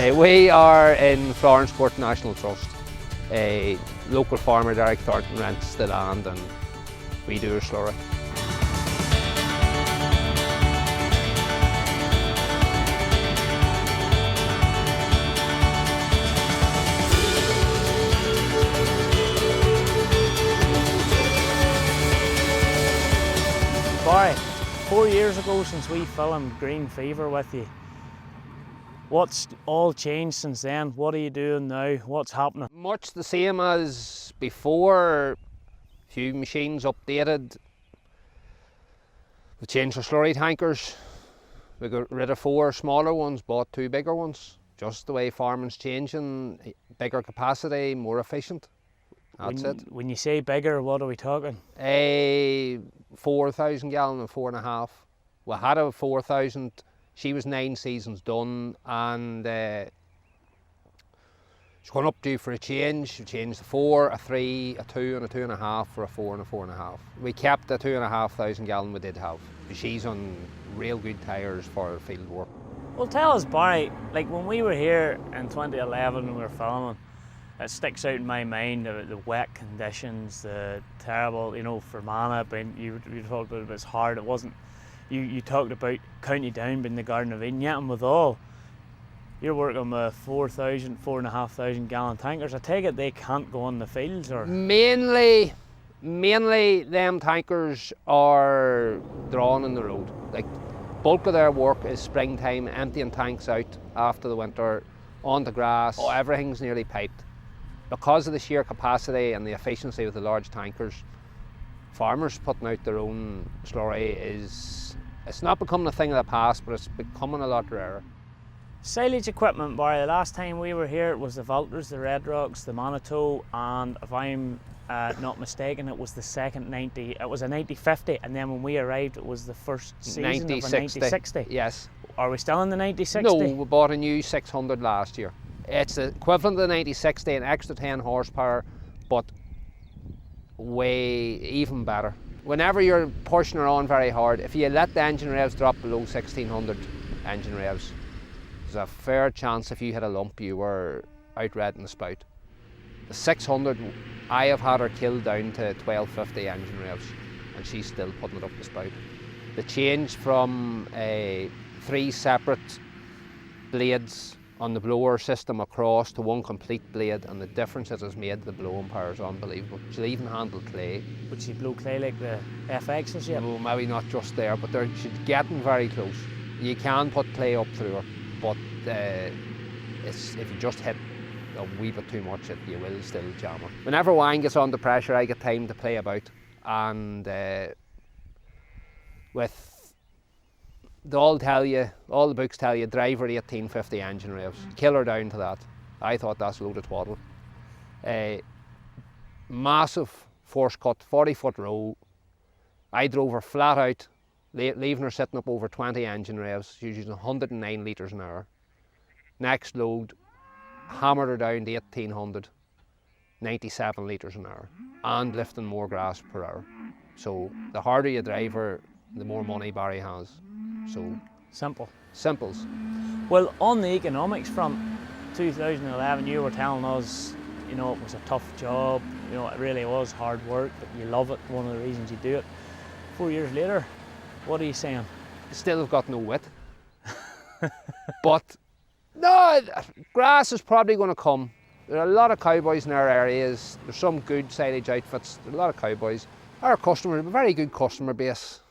We are in Florence Court National Trust. A local farmer, Derek Thornton, rents the land and we do our slurry. Barry, 4 years ago since we filmed Green Fever with you, what's all changed since then? What are you doing now? What's happening? Much the same as before. A few machines updated. We changed our slurry tankers. We got rid of 4 smaller ones, bought 2 bigger ones. Just the way farming's changing, bigger capacity, more efficient. That's it. When you say bigger, what are we talking? A 4,000 gallon and 4.5. We had a 4,000. She was 9 seasons done, and she's gone up due for a change. We changed a 4, a 3, a 2 and a 2.5 for a 4 and a 4.5. We kept the 2,500 gallon we did have. She's on real good tyres for field work. Well, tell us, Barry, like when we were here in 2011 when we were filming, it sticks out in my mind the wet conditions, the terrible, you know, for Mana, but you talked about it's hard. It wasn't. You talked about County Down being the Garden of Eden, yet and withal, you're working with 4,000, 4,500 gallon tankers. I take it they can't go on the fields, or? Mainly them tankers are drawn in the road. Like, bulk of their work is springtime, emptying tanks out after the winter, on the grass. Oh, everything's nearly piped. Because of the sheer capacity and the efficiency of the large tankers, farmers putting out their own slurry it's not becoming a thing of the past, but it's becoming a lot rarer. Silage equipment, Barry, the last time we were here it was the Valtras, the Red Rocks, the Manitou, and if I'm not mistaken, it was the second 90, it was a 90-50, and then when we arrived it was the first season of a 90-60. Yes. Are we still in the 90-60? No, we bought a new 600 last year. It's the equivalent of the 90-60, an extra 10 horsepower, but way even better. Whenever you're pushing her on very hard, if you let the engine revs drop below 1600 engine revs, there's a fair chance if you hit a lump you were outredding the spout. The 600, I have had her killed down to 1250 engine revs and she's still putting it up the spout. The change from 3 separate blades on the blower system across to one complete blade, and the difference it has made the blowing power is unbelievable. She'll even handle clay. Would she blow clay like the FXs yet? No, maybe not just there, but she's getting very close. You can put clay up through her, but if you just hit a wee bit too much, you will still jam her. Whenever wine gets under pressure, I get time to play about, and all the books tell you, drive her 1850 engine revs. Kill her down to that. I thought that's a load of twaddle. Massive force cut, 40-foot row. I drove her flat out, leaving her sitting up over 20 engine revs. She was using 109 litres an hour. Next load, hammered her down to 1800, 97 litres an hour, and lifting more grass per hour. So the harder you drive her, the more money Barry has. So simples. Well, on the economics front, 2011, you were telling us, you know, it was a tough job. You know, it really was hard work, but you love it. One of the reasons you do it. 4 years later, what are you saying? Still have got no wit. But no, grass is probably going to come. There are a lot of cowboys in our areas. There's some good silage outfits. There's a lot of cowboys. Our customers, a very good customer base.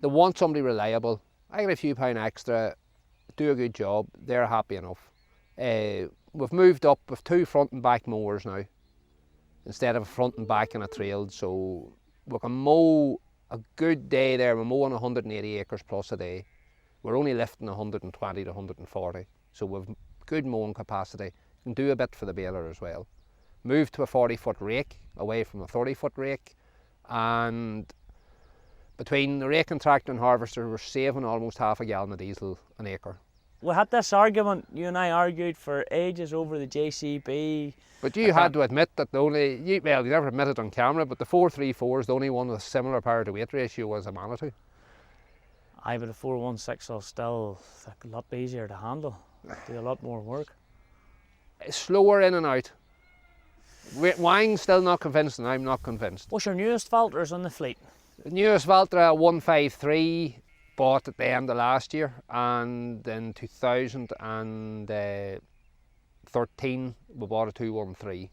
They want somebody reliable. I get a few pound extra, do a good job, they're happy enough. We've moved up with 2 front and back mowers now, instead of a front and back and a trailed, so we can mow a good day there. We're mowing 180 acres plus a day. We're only lifting 120 to 140, so we've good mowing capacity. We can do a bit for the baler as well. Moved to a 40-foot rake, away from a 30-foot rake, and between the rake and tractor and harvester, we're saving almost half a gallon of diesel an acre. We had this argument, you and I argued for ages over the JCB. But you had to admit that well, you never admitted on camera, but the 434 is the only one with a similar power to weight ratio as a Manitou. But a 416 is still a lot easier to handle. Do a lot more work. Slower in and out. Wang's still not convinced and I'm not convinced. What's your newest Valtras on the fleet? The newest Valtra 153 bought at the end of last year, and in 2013 we bought a 213.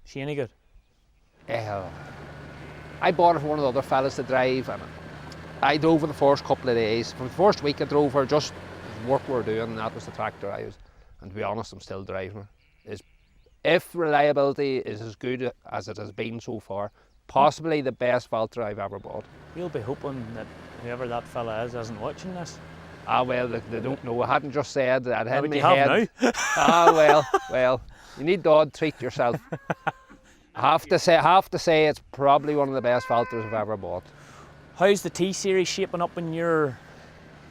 She any good? I bought it for one of the other fellas to drive, and I drove her the first couple of days. For the first week I drove her, just work we were doing, and that was the tractor I was. And to be honest, I'm still driving her. If reliability is as good as it has been so far, possibly the best Valtra I've ever bought. You'll be hoping that whoever that fella is isn't watching this. Ah well, they don't know. I hadn't just said that. But you have now. well, you need to treat yourself. I have to say it's probably one of the best Valtras I've ever bought. How's the T-Series shaping up in your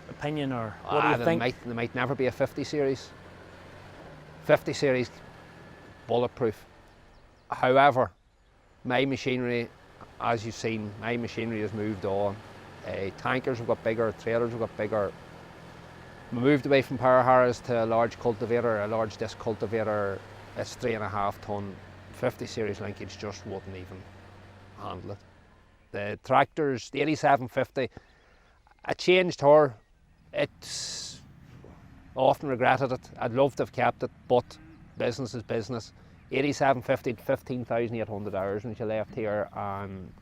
opinion, or what do you think? There might never be a 50 Series. 50 Series, bulletproof. However, my machinery, as you've seen, my machinery has moved on. Tankers have got bigger, trailers have got bigger. We moved away from power harrows to a large cultivator, a large disc cultivator. It's 3.5 ton. 50 Series linkage just wouldn't even handle it. The tractors, the 8750, I changed her. It's often regretted it. I'd love to have kept it, but business is business. 8750, 15,800 hours when she left here, and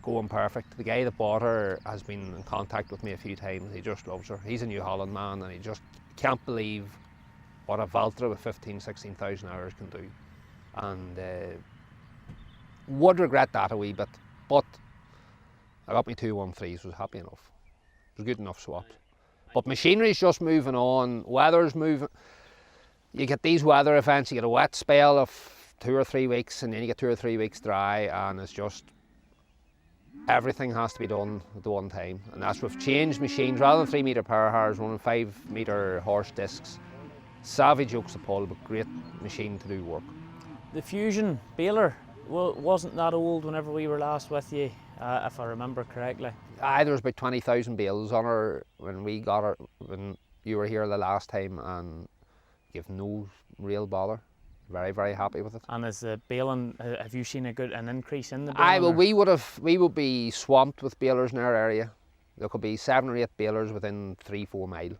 going perfect. The guy that bought her has been in contact with me a few times. He just loves her. He's a New Holland man, and he just can't believe what a Valtra with 16,000 hours can do. And would regret that a wee bit, but I got me 213s, was happy enough. It was good enough swaps. But machinery's just moving on, weather's moving. You get these weather events, you get a wet spell of 2 or 3 weeks, and then you get 2 or 3 weeks dry, and it's just, everything has to be done at the one time. And that's with changed machines, rather than 3 metre power harrows, running 5 metre horse discs. Savage yokes to pull, but great machine to do work. The Fusion baler, well, wasn't that old whenever we were last with you, if I remember correctly? There was about 20,000 bales on her when we got her, when you were here the last time, and gave no real bother. Very, very happy with it. And is the baling, have you seen an increase in the baling? Well, we would be swamped with balers in our area. There could be 7 or 8 balers within 3-4 miles.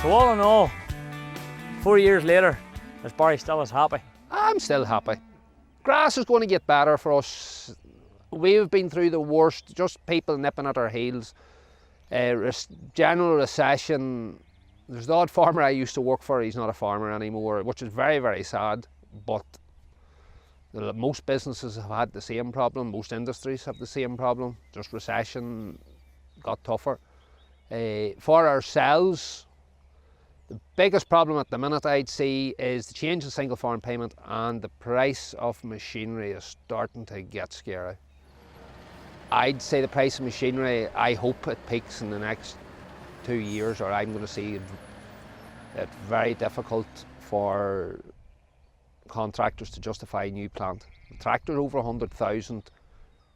So all in all, 4 years later, is Barry still as happy? I'm still happy. Grass is going to get better for us. We've been through the worst, just people nipping at our heels. General recession. There's the odd farmer I used to work for, he's not a farmer anymore, which is very, very sad. But most businesses have had the same problem, most industries have the same problem. Just recession got tougher. For ourselves, the biggest problem at the minute I'd see is the change in single farm payment, and the price of machinery is starting to get scary. I'd say the price of machinery, I hope it peaks in the next 2 years, or I'm going to see it very difficult for contractors to justify a new plant. The tractor's over 100,000.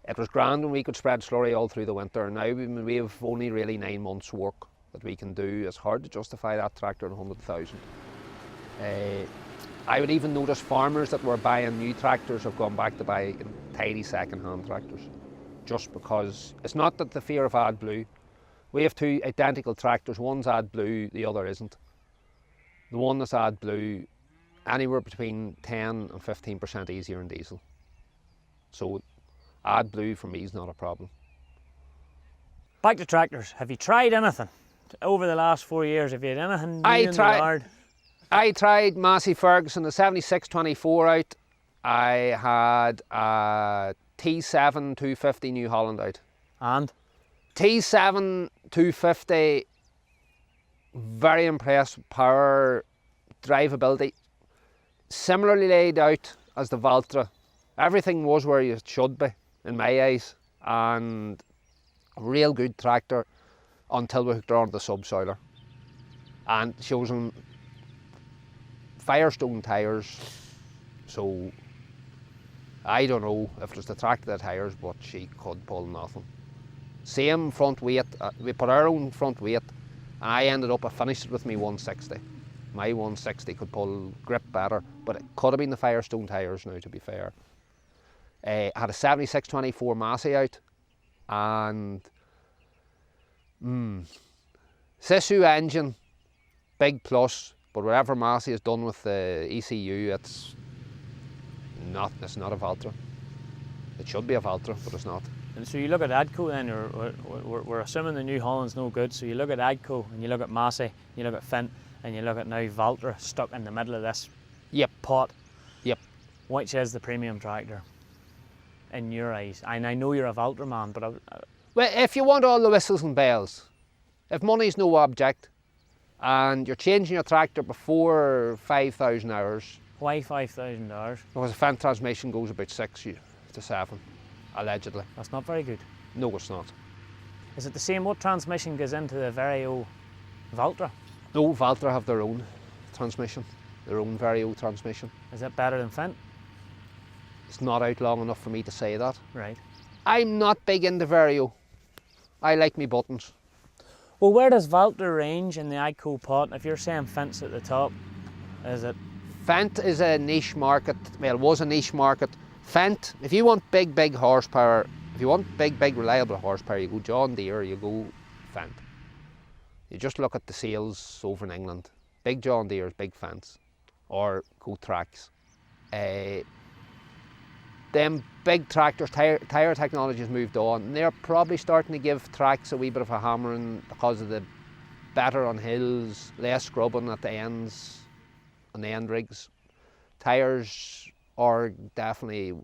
It was grand when we could spread slurry all through the winter. Now we have only really 9 months work that we can do. It's hard to justify that tractor at 100,000. I would even notice farmers that were buying new tractors have gone back to buy tidy second-hand tractors, just because it's not that the fear of AdBlue. We have 2 identical tractors, one's AdBlue, the other isn't. The one that's AdBlue, anywhere between 10 and 15% easier in diesel. So AdBlue for me is not a problem. Back to tractors, have you tried anything over the last 4 years, have you had anything new in the yard? I tried Massey Ferguson, the 7624 out. I had a T7 250 New Holland out. And? T7 250, very impressed with power, drivability. Similarly laid out as the Valtra. Everything was where it should be, in my eyes, and a real good tractor until we hooked her onto the subsoiler. And she was on Firestone tyres, so I don't know if it was the tractor that tyres, but she could pull nothing. Same front weight, we put our own front weight, and I finished it with me 160. My 160 could pull grip better, but it could have been the Firestone tyres now, to be fair. I had a 7624 Massey out, and Sisu engine, big plus, but whatever Massey has done with the ECU, it's not a Valtra. It should be a Valtra, but it's not. And so you look at Agco then, we're assuming the New Holland's no good, so you look at Agco and you look at Massey, you look at Fint, and you look at now Valtra stuck in the middle of this pot. Yep. Which is the premium tractor in your eyes? And I know you're a Valtra man, but well, if you want all the whistles and bells, if money's no object, and you're changing your tractor before 5,000 hours. Why 5,000 hours? Because a Fendt transmission goes about 6 to 7, allegedly. That's not very good. No, it's not. Is it the same? What transmission goes into the very old Valtra? No, Valtra have their own transmission, their own very old transmission. Is it better than Fendt? It's not out long enough for me to say that. Right. I'm not big into Vario. I like me buttons. Well, where does Valtra range in the Agco pot? If you're saying Fendt's at the top, is it? Fendt is a niche market. Well, it was a niche market. Fendt, if you want big horsepower, if you want big reliable horsepower, you go John Deere, you go Fendt. You just look at the sales over in England. Big John Deere's, big Fendts, or go Tracks. Them big tractors, tyre technology has moved on, and they're probably starting to give Tracks a wee bit of a hammering because of the better on hills, less scrubbing at the ends, on the end rigs. Tyres are definitely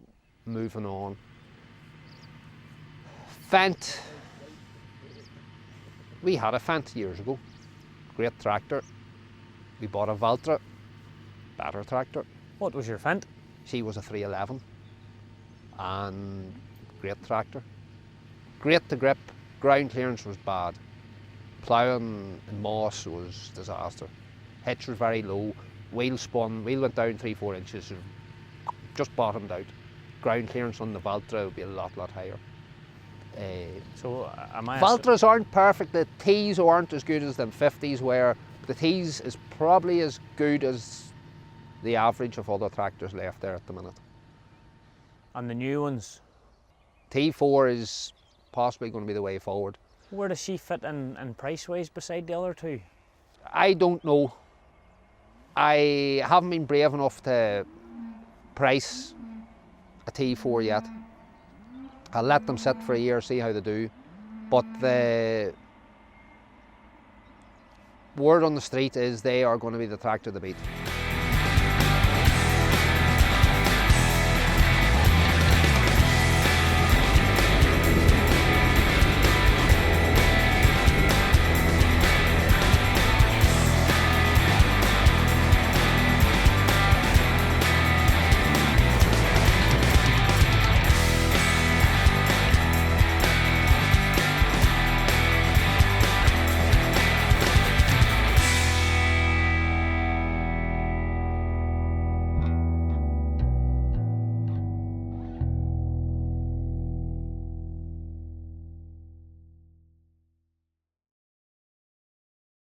moving on. Fendt, we had a Fendt years ago, great tractor. We bought a Valtra, better tractor. What was your Fendt? She was a 311. And great tractor. Great to grip, ground clearance was bad. Ploughing in moss was disaster. Hitch was very low, wheel spun, wheel went down 3-4 inches, just bottomed out. Ground clearance on the Valtra would be a lot higher. Valtras aren't perfect, the T's aren't as good as them 50s were. The T's is probably as good as the average of other tractors left there at the minute. And the new ones? T4 is possibly going to be the way forward. Where does she fit in price-wise beside the other two? I don't know. I haven't been brave enough to price a T4 yet. I'll let them sit for a year, see how they do. But the word on the street is they are going to be the tractor to beat.